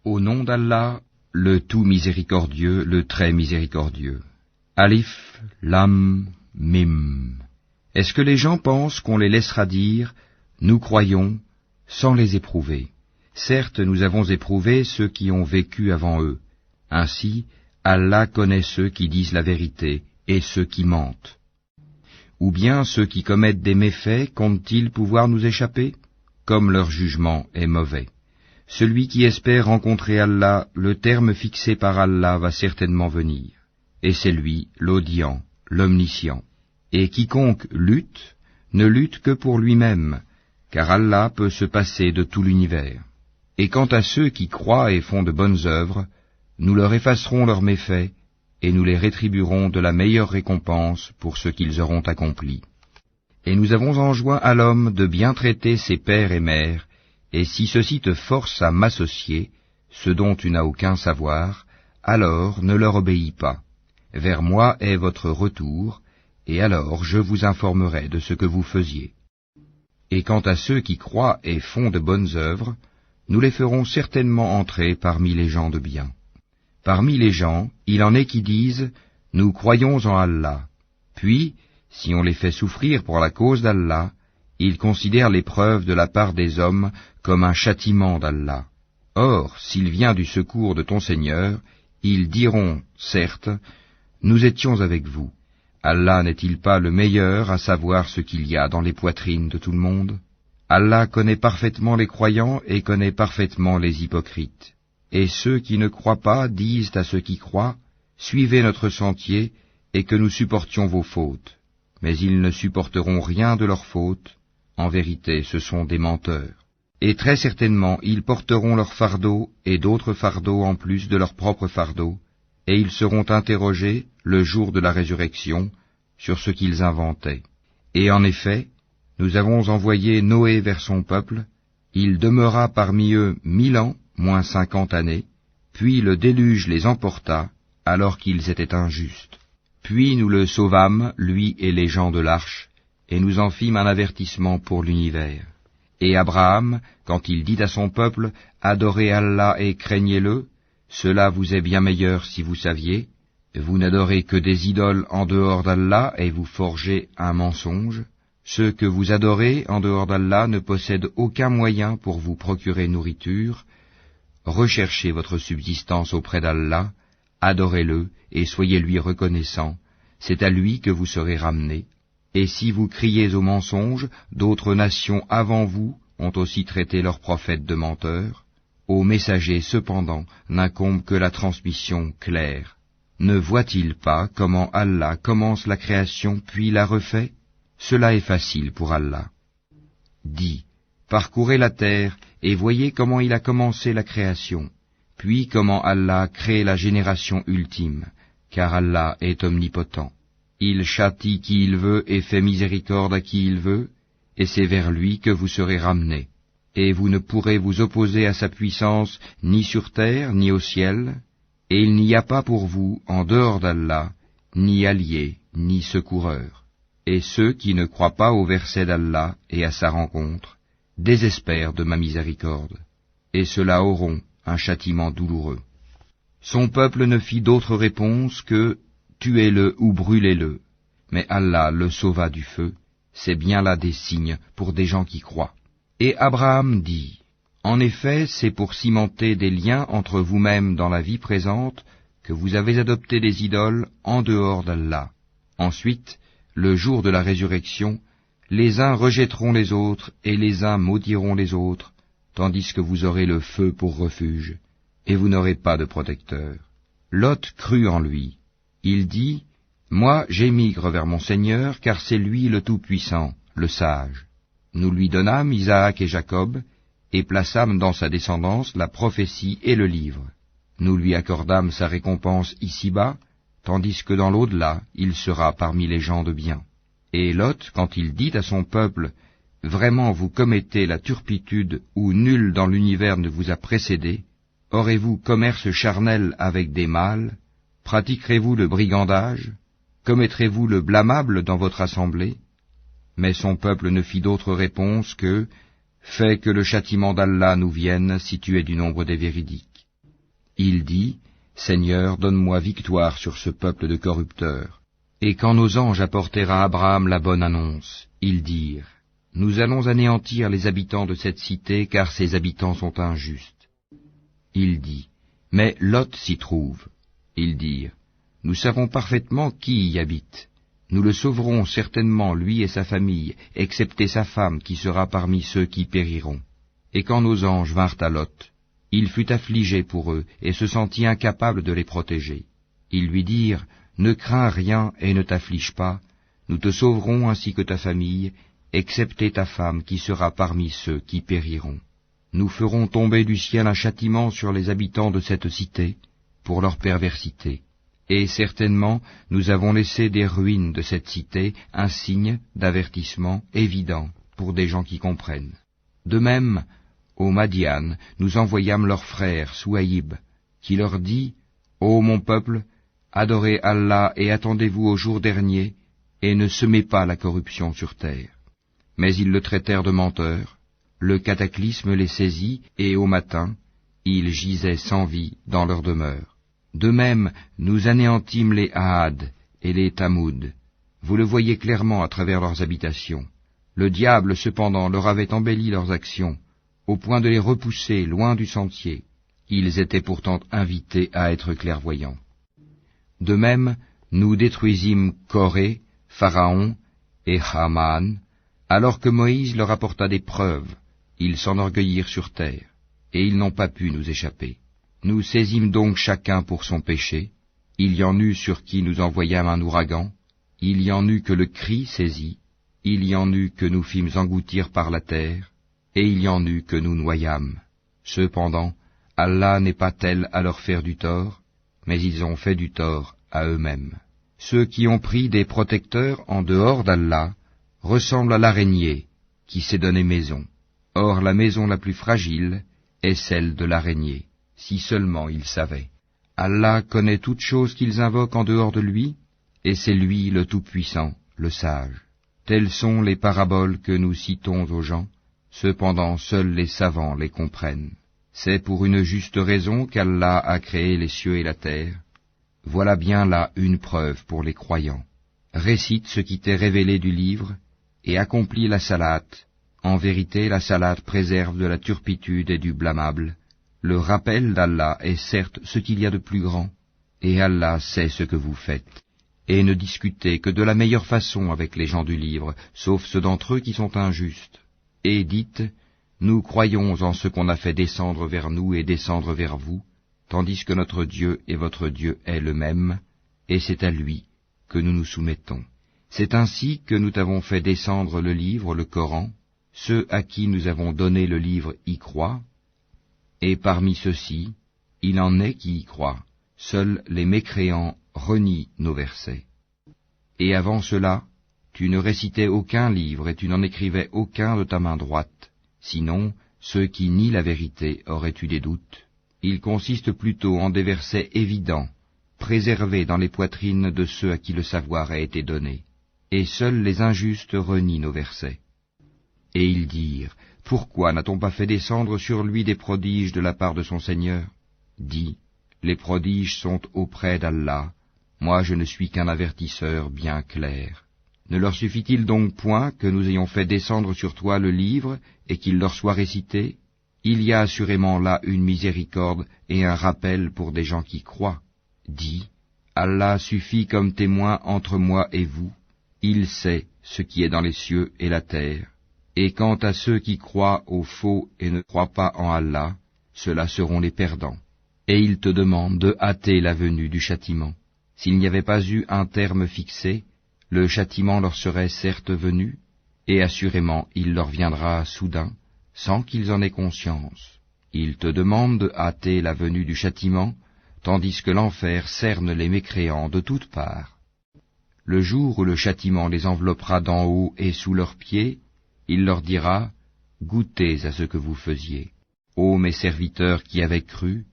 Au nom d'Allah, le tout miséricordieux, le très miséricordieux. Alif, Lam, Mim. Est-ce que les gens pensent qu'on les laissera dire « Nous croyons » sans les éprouver? Certes, nous avons éprouvé ceux qui ont vécu avant eux. Ainsi, Allah connaît ceux qui disent la vérité et ceux qui mentent. Ou bien ceux qui commettent des méfaits comptent-ils pouvoir nous échapper? Comme leur jugement est mauvais. Celui qui espère rencontrer Allah, le terme fixé par Allah va certainement venir. Et c'est lui, l'audient, l'omniscient. Et quiconque lutte, ne lutte que pour lui-même, car Allah peut se passer de tout l'univers. Et quant à ceux qui croient et font de bonnes œuvres, nous leur effacerons leurs méfaits, et nous les rétribuerons de la meilleure récompense pour ce qu'ils auront accompli. Et nous avons enjoint à l'homme de bien traiter ses pères et mères, et si ceux-ci te forcent à m'associer, ce dont tu n'as aucun savoir, alors ne leur obéis pas. Vers moi est votre retour, et alors je vous informerai de ce que vous faisiez. Et quant à ceux qui croient et font de bonnes œuvres, nous les ferons certainement entrer parmi les gens de bien. Parmi les gens, il en est qui disent « Nous croyons en Allah ». Puis, si on les fait souffrir pour la cause d'Allah, ils considèrent l'épreuve de la part des hommes comme un châtiment d'Allah. Or, s'il vient du secours de ton Seigneur, ils diront, certes, « Nous étions avec vous ». Allah n'est-il pas le meilleur à savoir ce qu'il y a dans les poitrines de tout le monde? Allah connaît parfaitement les croyants et connaît parfaitement les hypocrites. Et ceux qui ne croient pas disent à ceux qui croient, « Suivez notre sentier, et que nous supportions vos fautes. » Mais ils ne supporteront rien de leurs fautes. En vérité, ce sont des menteurs. Et très certainement, ils porteront leur fardeau et d'autres fardeaux en plus de leur propre fardeau, et ils seront interrogés, le jour de la résurrection, sur ce qu'ils inventaient. Et en effet, nous avons envoyé Noé vers son peuple, il demeura parmi eux 1000 ans, moins 50 années, puis le déluge les emporta, alors qu'ils étaient injustes. Puis nous le sauvâmes, lui et les gens de l'arche, et nous en fîmes un avertissement pour l'univers. Et Abraham, quand il dit à son peuple, « Adorez Allah et craignez-le », cela vous est bien meilleur si vous saviez, vous n'adorez que des idoles en dehors d'Allah et vous forgez un mensonge. Ceux que vous adorez en dehors d'Allah ne possèdent aucun moyen pour vous procurer nourriture. Recherchez votre subsistance auprès d'Allah, adorez-le et soyez-lui reconnaissants, c'est à lui que vous serez ramenés. Et si vous criez au mensonge, d'autres nations avant vous ont aussi traité leurs prophètes de menteurs. Aux messagers, cependant, n'incombe que la transmission claire. Ne voit-il pas comment Allah commence la création puis la refait? Cela est facile pour Allah. Dis, parcourez la terre et voyez comment il a commencé la création, puis comment Allah crée la génération ultime, car Allah est omnipotent. Il châtie qui il veut et fait miséricorde à qui il veut, et c'est vers lui que vous serez ramenés. Et vous ne pourrez vous opposer à sa puissance ni sur terre ni au ciel, et il n'y a pas pour vous, en dehors d'Allah, ni allié, ni secoureur. Et ceux qui ne croient pas au verset d'Allah et à sa rencontre, désespèrent de ma miséricorde, et ceux-là auront un châtiment douloureux. Son peuple ne fit d'autre réponse que « Tuez-le ou brûlez-le », mais Allah le sauva du feu, c'est bien là des signes pour des gens qui croient. Et Abraham dit, « En effet, c'est pour cimenter des liens entre vous-mêmes dans la vie présente que vous avez adopté des idoles en dehors d'Allah. Ensuite, le jour de la résurrection, les uns rejetteront les autres et les uns maudiront les autres, tandis que vous aurez le feu pour refuge, et vous n'aurez pas de protecteur. » Lot crut en lui. Il dit, « Moi j'émigre vers mon Seigneur, car c'est lui le Tout-Puissant, le Sage. » Nous lui donnâmes Isaac et Jacob, et plaçâmes dans sa descendance la prophétie et le livre. Nous lui accordâmes sa récompense ici-bas, tandis que dans l'au-delà, il sera parmi les gens de bien. Et Lot, quand il dit à son peuple, « Vraiment vous commettez la turpitude où nul dans l'univers ne vous a précédé, aurez-vous commerce charnel avec des mâles? Pratiquerez-vous le brigandage? Commettrez-vous le blâmable dans votre assemblée ?» Mais son peuple ne fit d'autre réponse que « Fais que le châtiment d'Allah nous vienne si tu es du nombre des véridiques. » Il dit, Seigneur, donne-moi victoire sur ce peuple de corrupteurs. Et quand nos anges apportèrent à Abraham la bonne annonce, ils dirent, Nous allons anéantir les habitants de cette cité, car ses habitants sont injustes. Il dit, Mais Lot s'y trouve. Ils dirent, Nous savons parfaitement qui y habite. Nous le sauverons certainement, lui et sa famille, excepté sa femme qui sera parmi ceux qui périront. Et quand nos anges vinrent à Lot, il fut affligé pour eux et se sentit incapable de les protéger. Ils lui dirent, Ne crains rien et ne t'afflige pas, nous te sauverons ainsi que ta famille, excepté ta femme qui sera parmi ceux qui périront. Nous ferons tomber du ciel un châtiment sur les habitants de cette cité, pour leur perversité. Et certainement, nous avons laissé des ruines de cette cité un signe d'avertissement évident pour des gens qui comprennent. De même, au Madian, nous envoyâmes leur frère Souaïb, qui leur dit, Ô mon peuple, adorez Allah et attendez-vous au jour dernier, et ne semez pas la corruption sur terre. Mais ils le traitèrent de menteur, le cataclysme les saisit, et au matin, ils gisaient sans vie dans leur demeure. De même, nous anéantîmes les Ahad et les Tamoud. Vous le voyez clairement à travers leurs habitations. Le diable, cependant, leur avait embelli leurs actions, au point de les repousser loin du sentier. Ils étaient pourtant invités à être clairvoyants. De même, nous détruisîmes Corée, Pharaon et Haman, alors que Moïse leur apporta des preuves. Ils s'enorgueillirent sur terre, et ils n'ont pas pu nous échapper. Nous saisîmes donc chacun pour son péché. Il y en eut sur qui nous envoyâmes un ouragan, il y en eut que le cri saisit, il y en eut que nous fîmes engloutir par la terre, et il y en eut que nous noyâmes. Cependant, Allah n'est pas tel à leur faire du tort, mais ils ont fait du tort à eux-mêmes. Ceux qui ont pris des protecteurs en dehors d'Allah ressemblent à l'araignée qui s'est donné maison. Or la maison la plus fragile est celle de l'araignée. Si seulement ils savaient. Allah connaît toutes choses qu'ils invoquent en dehors de lui, et c'est lui le Tout-Puissant, le Sage. Telles sont les paraboles que nous citons aux gens, cependant seuls les savants les comprennent. C'est pour une juste raison qu'Allah a créé les cieux et la terre. Voilà bien là une preuve pour les croyants. Récite ce qui t'est révélé du livre, et accomplis la salate. En vérité, la salate préserve de la turpitude et du blâmable. Le rappel d'Allah est certes ce qu'il y a de plus grand, et Allah sait ce que vous faites. Et ne discutez que de la meilleure façon avec les gens du livre, sauf ceux d'entre eux qui sont injustes. Et dites, nous croyons en ce qu'on a fait descendre vers nous et descendre vers vous, tandis que notre Dieu et votre Dieu est le même, et c'est à lui que nous nous soumettons. C'est ainsi que nous t'avons fait descendre le livre, le Coran. Ceux à qui nous avons donné le livre y croient, et parmi ceux-ci, il en est qui y croient. Seuls les mécréants renient nos versets. Et avant cela, tu ne récitais aucun livre et tu n'en écrivais aucun de ta main droite. Sinon, ceux qui nient la vérité auraient eu des doutes. Il consiste plutôt en des versets évidents, préservés dans les poitrines de ceux à qui le savoir a été donné. Et seuls les injustes renient nos versets. Et ils dirent, pourquoi n'a-t-on pas fait descendre sur lui des prodiges de la part de son Seigneur? Dis, les prodiges sont auprès d'Allah, moi je ne suis qu'un avertisseur bien clair. Ne leur suffit-il donc point que nous ayons fait descendre sur toi le livre et qu'il leur soit récité? Il y a assurément là une miséricorde et un rappel pour des gens qui croient. Dis, Allah suffit comme témoin entre moi et vous, il sait ce qui est dans les cieux et la terre. Et quant à ceux qui croient au faux et ne croient pas en Allah, ceux-là seront les perdants. Et ils te demandent de hâter la venue du châtiment. S'il n'y avait pas eu un terme fixé, le châtiment leur serait certes venu, et assurément il leur viendra soudain, sans qu'ils en aient conscience. Ils te demandent de hâter la venue du châtiment, tandis que l'enfer cerne les mécréants de toutes parts. Le jour où le châtiment les enveloppera d'en haut et sous leurs pieds, il leur dira, goûtez à ce que vous faisiez. Ô mes serviteurs qui avez cru,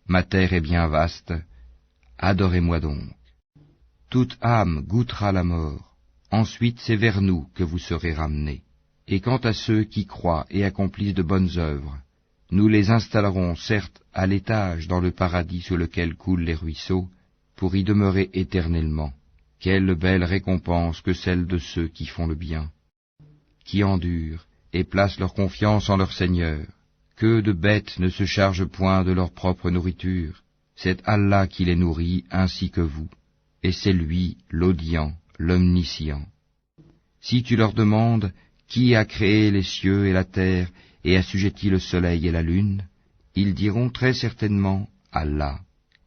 ma terre est bien vaste, adorez-moi donc. Toute âme goûtera la mort, ensuite c'est vers nous que vous serez ramenés. Et quant à ceux qui croient et accomplissent de bonnes œuvres, Nous les installerons certes à l'étage dans le paradis sous lequel coulent les ruisseaux, pour y demeurer éternellement. Quelle belle récompense que celle de ceux qui font le bien, qui endurent et placent leur confiance en leur Seigneur. Que de bêtes ne se chargent point de leur propre nourriture. C'est Allah qui les nourrit ainsi que vous, et c'est lui l'audient, l'omniscient. Si tu leur demandes qui a créé les cieux et la terre et assujetti le soleil et la lune, ils diront très certainement Allah.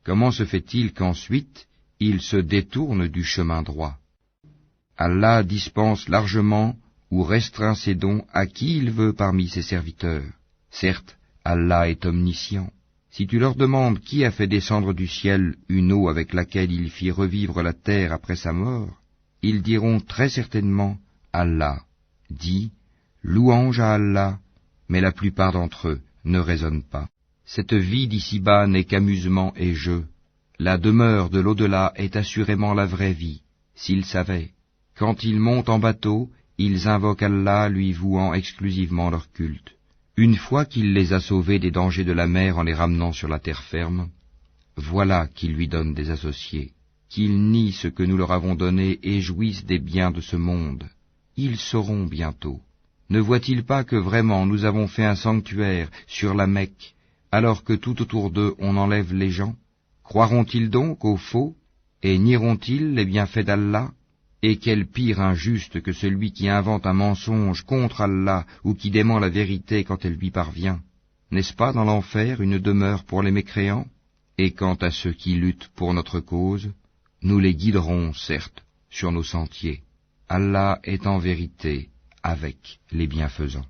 Comment se fait-il qu'ensuite ils se détournent du chemin droit? Allah dispense largement ou restreint ses dons à qui il veut parmi ses serviteurs. Certes, Allah est omniscient. Si tu leur demandes qui a fait descendre du ciel une eau avec laquelle il fit revivre la terre après sa mort, ils diront très certainement Allah. Dis, louange à Allah, mais la plupart d'entre eux ne raisonnent pas. Cette vie d'ici-bas n'est qu'amusement et jeu. La demeure de l'au-delà est assurément la vraie vie, s'ils savaient. Quand ils montent en bateau, ils invoquent Allah, lui vouant exclusivement leur culte. Une fois qu'il les a sauvés des dangers de la mer en les ramenant sur la terre ferme, voilà qu'ils lui donnent des associés, qu'ils nient ce que nous leur avons donné et jouissent des biens de ce monde. Ils sauront bientôt. Ne voient-ils pas que vraiment nous avons fait un sanctuaire sur la Mecque, alors que tout autour d'eux on enlève les gens? Croiront-ils donc au faux, et nieront-ils les bienfaits d'Allah? Et quel pire injuste que celui qui invente un mensonge contre Allah ou qui dément la vérité quand elle lui parvient. N'est-ce pas dans l'enfer une demeure pour les mécréants? Et quant à ceux qui luttent pour notre cause, nous les guiderons, certes, sur nos sentiers. Allah est en vérité avec les bienfaisants.